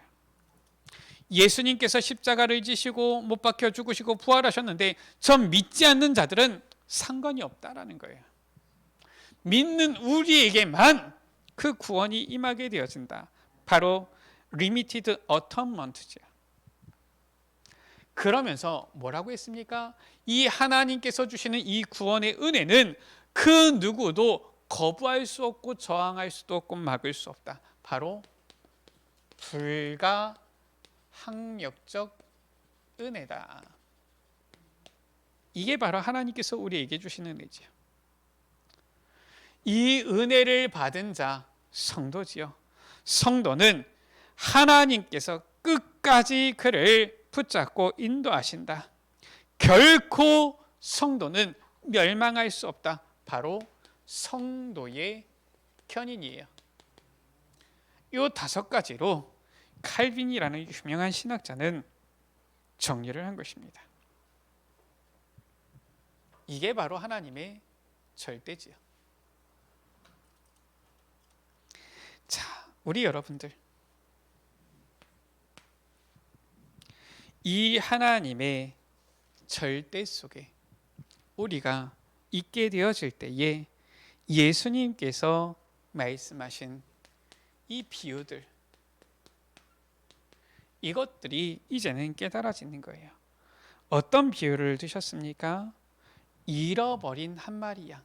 예수님께서 십자가를 지시고 못 박혀 죽으시고 부활하셨는데 전 믿지 않는 자들은 상관이 없다라는 거예요. 믿는 우리에게만 그 구원이 임하게 되어진다. 바로 limited atonement죠. 그러면서 뭐라고 했습니까? 이 하나님께서 주시는 이 구원의 은혜는 그 누구도 거부할 수 없고 저항할 수도 없고 막을 수 없다. 바로 불가항력적 은혜다. 이게 바로 하나님께서 우리에게 주시는 은혜지요. 이 은혜를 받은 자, 성도지요. 성도는 하나님께서 끝까지 그를 붙잡고 인도하신다. 결코 성도는 멸망할 수 없다. 바로 성도의 견인이에요. 이 5가지로 칼빈이라는 유명한 신학자는 정리를 한 것입니다. 이게 바로 하나님의 절대지요. 자, 우리 여러분들, 이 하나님의 절대 속에 우리가 있게 되어질 때에 예수님께서 말씀하신 이 비유들, 이것들이 이제는 깨달아지는 거예요. 어떤 비유를 드셨습니까? 잃어버린 한 마리 양.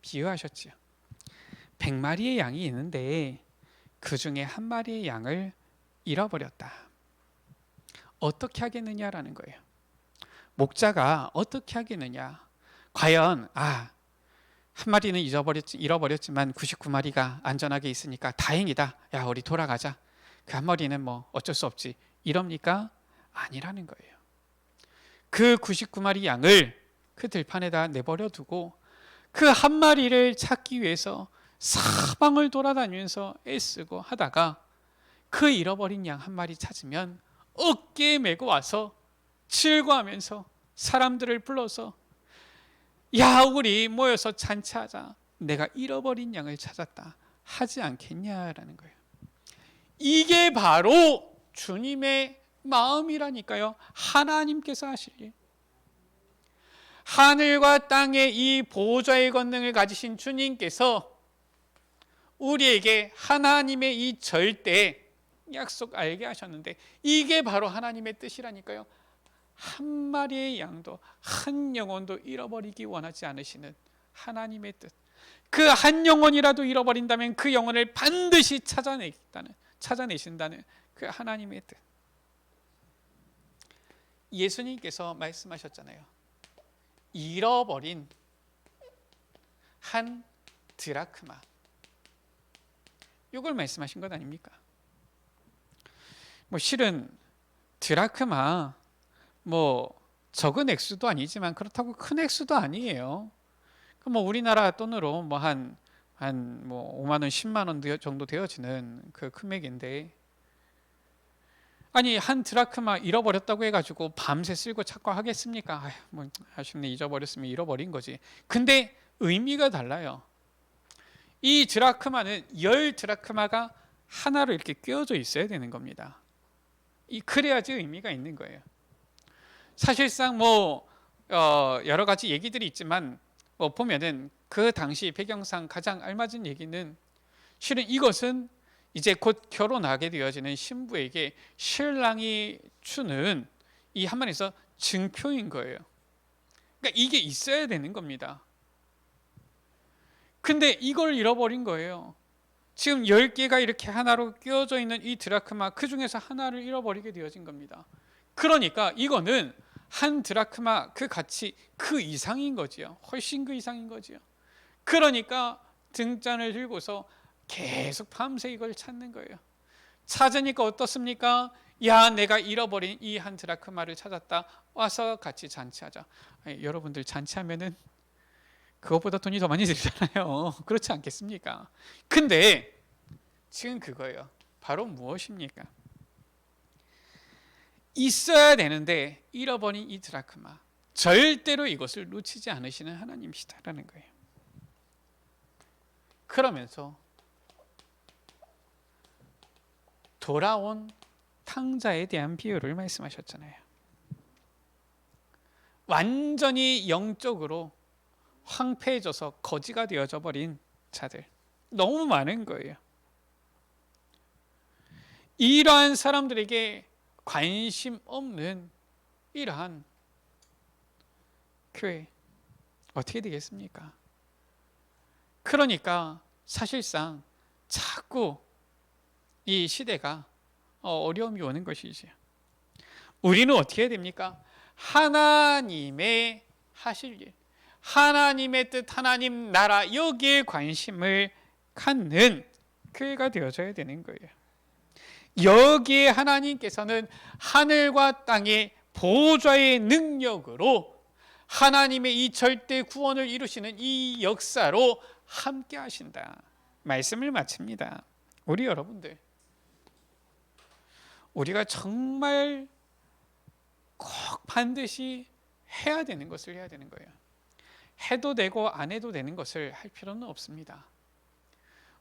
비유하셨죠. 100마리의 양이 있는데 그 중에 한 마리의 양을 잃어버렸다. 어떻게 하겠느냐라는 거예요. 목자가 어떻게 하겠느냐. 과연 한 마리는 잃어버렸지만 99마리가 안전하게 있으니까 다행이다. 야, 우리 돌아가자. 그 한 마리는 뭐 어쩔 수 없지. 이럽니까? 아니라는 거예요. 그 99마리 양을 그 들판에다 내버려 두고 그 한 마리를 찾기 위해서 사방을 돌아다니면서 애쓰고 하다가 그 잃어버린 양 한 마리 찾으면 어깨에 메고 와서 즐거워하면서 사람들을 불러서 야, 우리 모여서 잔치하자. 내가 잃어버린 양을 찾았다. 하지 않겠냐라는 거예요. 이게 바로 주님의 마음이라니까요. 하나님께서 하실 일. 하늘과 땅의 이 보좌의 권능을 가지신 주님께서 우리에게 하나님의 이 절대 약속 알게 하셨는데 이게 바로 하나님의 뜻이라니까요. 한 마리의 양도 한 영혼도 잃어버리기 원하지 않으시는 하나님의 뜻. 그 한 영혼이라도 잃어버린다면 그 영혼을 반드시 찾아내신다는 그 하나님의 뜻. 예수님께서 말씀하셨잖아요. 잃어버린 한 드라크마. 이걸 말씀하신 것 아닙니까? 실은 드라크마 적은 액수도 아니지만 그렇다고 큰 액수도 아니에요. 우리나라 돈으로 한 5만 원, 10만 원 정도 되어지는 그 금액인데, 아니 한 드라크마 잃어버렸다고 해가지고 밤새 쓸고 찾고 하겠습니까? 아쉽네, 잊어버렸으면 잃어버린 거지. 근데 의미가 달라요. 이 드라크마는 10드라크마가 하나로 이렇게 끼워져 있어야 되는 겁니다. 그래야지 의미가 있는 거예요. 사실상 여러 가지 얘기들이 있지만 보면은 그 당시 배경상 가장 알맞은 얘기는 실은 이것은 이제 곧 결혼하게 되어지는 신부에게 신랑이 주는 이 한마디에서 증표인 거예요. 그러니까 이게 있어야 되는 겁니다. 근데 이걸 잃어버린 거예요. 지금 10개가 이렇게 하나로 끼워져 있는 이 드라크마, 그 중에서 하나를 잃어버리게 되어진 겁니다. 그러니까 이거는 한 드라크마 그 가치 그 이상인 거지요. 훨씬 그 이상인 거지요. 그러니까 등잔을 들고서 계속 밤새 이걸 찾는 거예요. 찾으니까 어떻습니까? 야, 내가 잃어버린 이 한 드라크마를 찾았다. 와서 같이 잔치하자. 여러분들 잔치하면은 그것보다 돈이 더 많이 들잖아요. 그렇지 않겠습니까? 근데 지금 그거예요. 바로 무엇입니까? 있어야 되는데 잃어버린 이 드라크마, 절대로 이것을 놓치지 않으시는 하나님이시다라는 거예요. 그러면서 돌아온 탕자에 대한 비유를 말씀하셨잖아요. 완전히 영적으로 황폐해져서 거지가 되어져 버린 자들 너무 많은 거예요. 이러한 사람들에게 관심 없는 이러한 교회 어떻게 되겠습니까? 그러니까 사실상 자꾸 이 시대가 어려움이 오는 것이지요. 우리는 어떻게 해야 됩니까? 하나님의 하실 일, 하나님의 뜻, 하나님 나라, 여기에 관심을 갖는 교회가 되어져야 되는 거예요. 여기에 하나님께서는 하늘과 땅의 보좌의 능력으로 하나님의 이 절대 구원을 이루시는 이 역사로 함께 하신다. 말씀을 마칩니다. 우리 여러분들, 우리가 정말 꼭 반드시 해야 되는 것을 해야 되는 거예요. 해도 되고 안 해도 되는 것을 할 필요는 없습니다.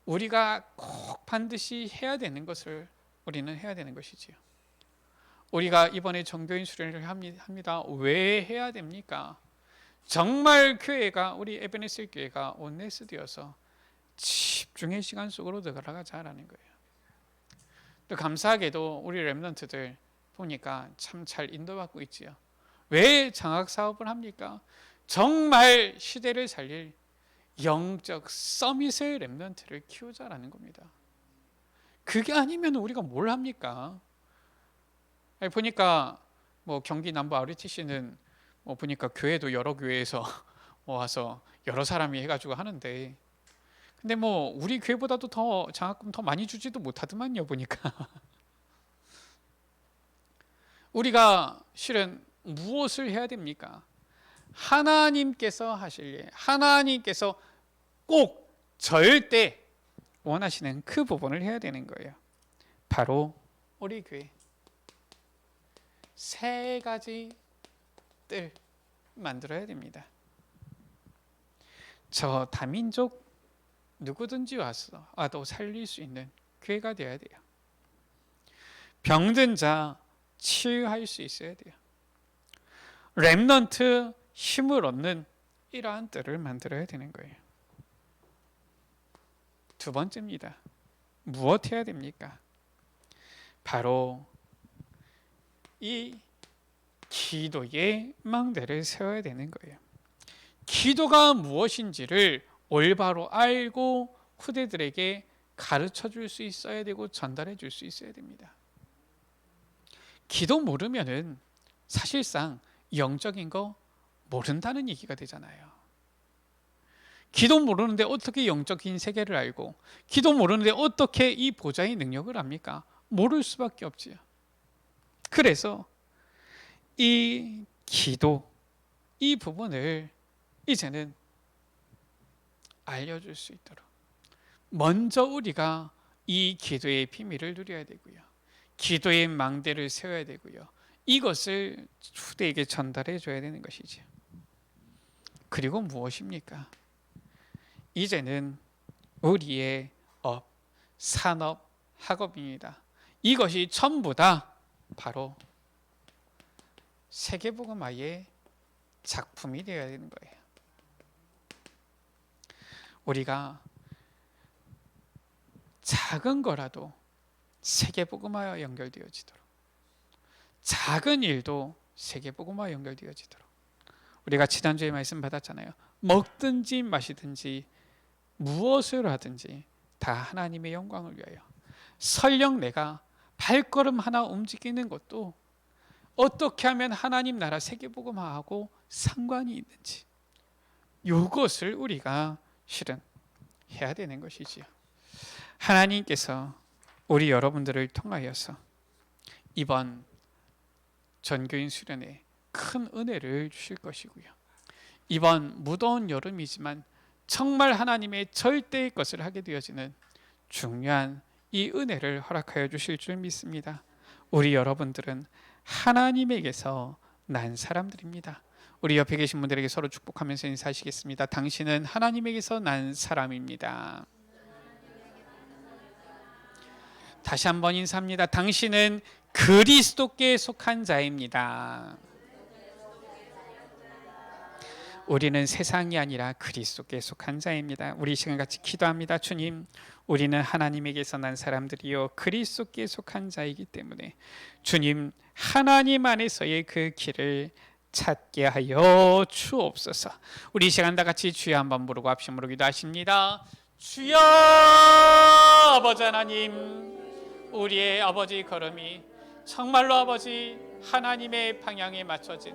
우리가 꼭 반드시 해야 되는 것을 우리는 해야 되는 것이지요. 우리가 이번에 정교인 수련회를 합니다. 왜 해야 됩니까? 정말 교회가, 우리 에베네셀 교회가 온네스 되어서 집중의 시간 속으로 들어가자라는 거예요. 또 감사하게도 우리 렘넌트들 보니까 참 잘 인도받고 있지요. 왜 장학 사업을 합니까? 정말 시대를 살릴 영적 서밋의 렘넌트를 키우자라는 겁니다. 그게 아니면 우리가 뭘 합니까? 보니까 경기 남부 RUTC는 보니까 교회도 여러 교회에서 와서 여러 사람이 해가지고 하는데, 근데 뭐 우리 교회보다도 더 장학금 더 많이 주지도 못하더만요 보니까. 우리가 실은 무엇을 해야 됩니까? 하나님께서 하실 일, 하나님께서 꼭 절대 원하시는 그 부분을 해야 되는 거예요. 바로 우리 교회 세 가지 뜰 만들어야 됩니다. 저 다민족 누구든지 와도 살릴 수 있는 교회가 되어야 돼요. 병든 자 치유할 수 있어야 돼요. 렘넌트 힘을 얻는 이러한 뜰을 만들어야 되는 거예요. 두 번째입니다. 무엇 해야 됩니까? 바로 이 기도의 망대를 세워야 되는 거예요. 기도가 무엇인지를 올바로 알고 후대들에게 가르쳐 줄 수 있어야 되고 전달해 줄 수 있어야 됩니다. 기도 모르면은 사실상 영적인 거 모른다는 얘기가 되잖아요. 기도 모르는데 어떻게 영적인 세계를 알고, 기도 모르는데 어떻게 이 보좌의 능력을 압니까? 모를 수밖에 없지요. 그래서 이 기도, 이 부분을 이제는 알려줄 수 있도록 먼저 우리가 이 기도의 비밀을 누려야 되고요. 기도의 망대를 세워야 되고요. 이것을 후대에게 전달해 줘야 되는 것이죠. 그리고 무엇입니까? 이제는 우리의 산업, 학업입니다. 이것이 전부 다 바로 세계복음화의 작품이 되어야 되는 거예요. 우리가 작은 거라도 세계복음화와 연결되어지도록, 작은 일도 세계복음화와 연결되어지도록, 우리가 지난주에 말씀 받았잖아요. 먹든지 마시든지 무엇을 하든지 다 하나님의 영광을 위하여. 설령 내가 발걸음 하나 움직이는 것도 어떻게 하면 하나님 나라 세계복음화하고 상관이 있는지, 이것을 우리가 실은 해야 되는 것이지요. 하나님께서 우리 여러분들을 통하여서 이번 전교인 수련회 큰 은혜를 주실 것이고요. 이번 무더운 여름이지만 정말 하나님의 절대의 것을 하게 되어지는 중요한 이 은혜를 허락하여 주실 줄 믿습니다. 우리 여러분들은 하나님에게서 난 사람들입니다. 우리 옆에 계신 분들에게 서로 축복하면서 인사하시겠습니다. 당신은 하나님에게서 난 사람입니다. 다시 한번 인사합니다. 당신은 그리스도께 속한 자입니다. 우리는 세상이 아니라 그리스도께 속한 자입니다. 우리 시간 같이 기도합니다. 주님, 우리는 하나님에게서 난 사람들이요 그리스도께 속한 자이기 때문에 주님, 하나님 안에서의 그 길을 찾게 하여 주옵소서. 우리 시간 다 같이 주여 한번 부르고 합심으로 기도하십니다. 주여, 아버지 하나님, 우리의 아버지 걸음이 정말로 아버지 하나님의 방향에 맞춰진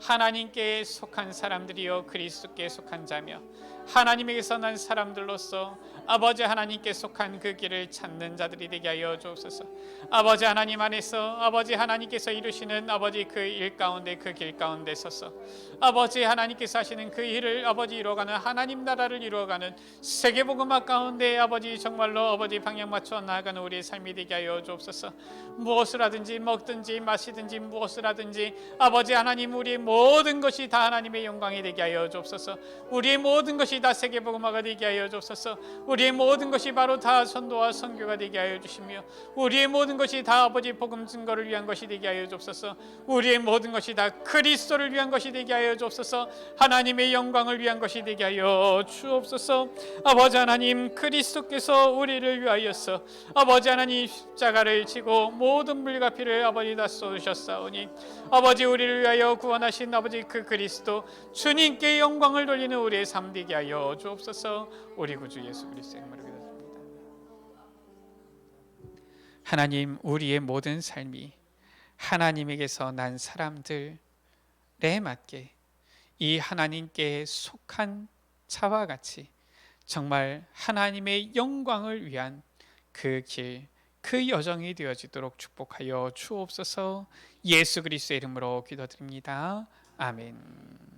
하나님께 속한 사람들이요 그리스도께 속한 자며 하나님에게서 난 사람들로서 아버지 하나님께 속한 그 길을 찾는 자들이 되게 하여 주옵소서. 아버지 하나님 안에서 아버지 하나님께서 이루시는 아버지 그 일 가운데 그 길 가운데 서서 아버지 하나님께서 하시는 그 일을 아버지 이루어가는 하나님 나라를 이루어가는 세계복음화 가운데 아버지 정말로 아버지 방향 맞춰 나아가는 우리의 삶이 되게 하여 주옵소서. 무엇을 하든지 먹든지 마시든지 무엇을 하든지 아버지 하나님 우리의 모든 것이 다 하나님의 영광이 되게 하여 주옵소서. 우리의 모든 것이 다 세계복음화가 되게 하여 주옵소서. 우리의 모든 것이 바로 다 선도와 선교가 되게 하여 주시며 우리의 모든 것이 다 아버지 복음 증거를 위한 것이 되게 하여 주옵소서. 우리의 모든 것이 다 그리스도를 위한 것이 되게 하여 주옵소서. 하나님의 영광을 위한 것이 되게 하여 주옵소서. 아버지 하나님, 그리스도께서 우리를 위하여서 아버지 하나님 십자가를 지고 모든 물과 피를 아버지 다 쏟으셨사오니 아버지 우리를 위하여 구원하신 아버지 그 그리스도 주님께 영광을 돌리는 우리의 삶 되게 하여 주옵소서. 우리 구주 예수 그리스도의 이름으로 기도드립니다. 하나님, 우리의 모든 삶이 하나님에게서 난 사람들에 맞게 이 하나님께 속한 차와 같이 정말 하나님의 영광을 위한 그 길, 그 여정이 되어지도록 축복하여 주옵소서. 예수 그리스도의 이름으로 기도드립니다. 아멘.